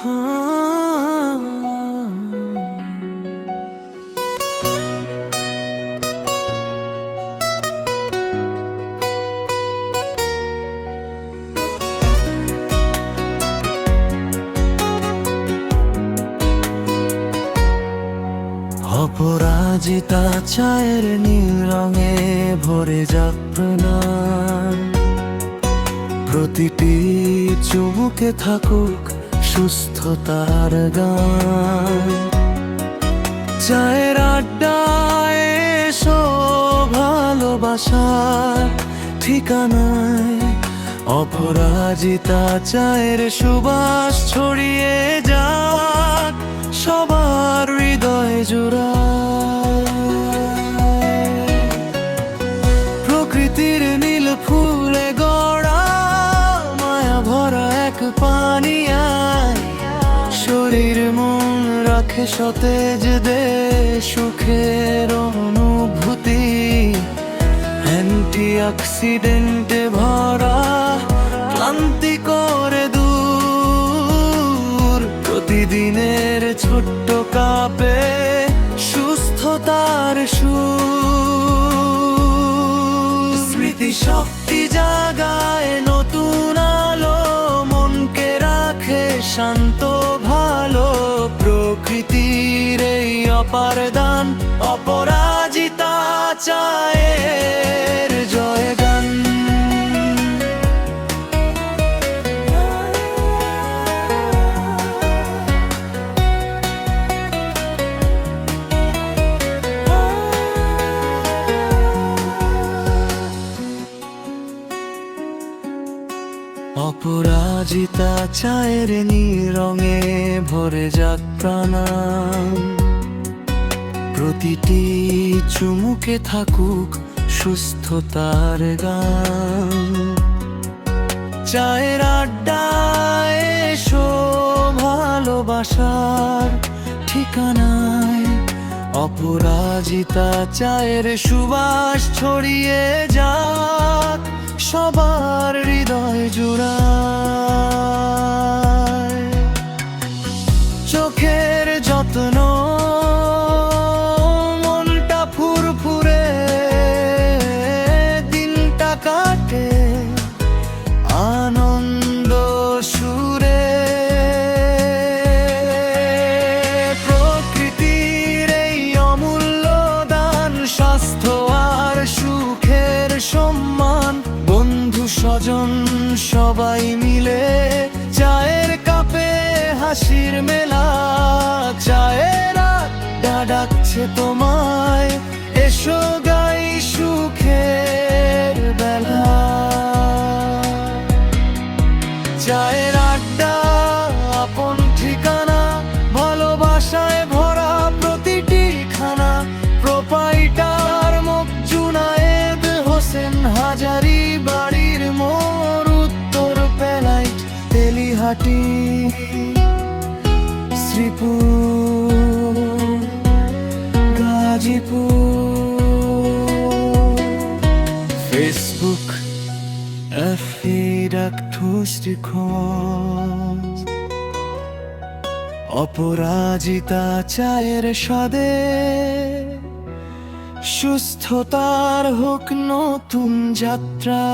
অপরাজিতা চায়ের নীল রঙে ভরে যাক প্রাণ, প্রতিটি চুমুকে থাকুক সুস্থতার গান। চায়ের আড্ডায় এসো ভালোবাসার ঠিকানায়, অপরাজিতা চায়ের সুবাস ছড়িয়ে যাক সবার হৃদয় জোড়ায়। প্রকৃতির নীল ফুলে গড়া মায়া ভরা এক পানিয়ায়, শরীর মন রাখে সতেজ দে সুখের অনুভূতি। অ্যান্টিঅক্সিডেন্টে ভরা ক্লান্তি করে দূর, প্রতিদিনের ছোট্ট কাপে সুস্থতার সুর। স্মৃতি শক্তি জাগায় নতুন আলো, মনকে রাখে শান্ত ভালো। প্রকৃতির এই অপার দান, অপরাজিতা চায়ের জয়গান। অপরাজিতা চায়ের নীল রঙে ভরে যাক প্রাণ, প্রতিটি চুমুকে থাকুক সুস্থতার গান। চায়ের আড্ডায় এসো ভালোবাসার ঠিকানায়, অপরাজিতা চায়ের সুবাস ছড়িয়ে যাক সবার হৃদয় জোড়ায়। চোখের যত্ন মনটা ফুরফুরে দিনটা কাটে আনন্দ সুরে। প্রকৃতির এই অমূল্য দান, স্বাস্থ্য আর সুখের সম্মান। বন্ধু স্বজন সবাই মিলে চায়ের কাপে হাসির মেলা। চায়ের আড্ডা ডাকছে তোমায়, এসো গাই সুখের বেলা। চায়ের আড্ডা আপন ঠিকানা, ভালোবাসায় ভরা প্রতিটি খানা। প্রোপাইটার মুখ জুনায়েদ হোসেন হাজারি, বাড়ির মোড় উত্তর পেলাইট তেলিহাটি শ্রীপুর গাজীপুর। ফেসবুক অপরাজিতা চায়ের স্বাদে সুস্থতার হোক নতুন যাত্রা।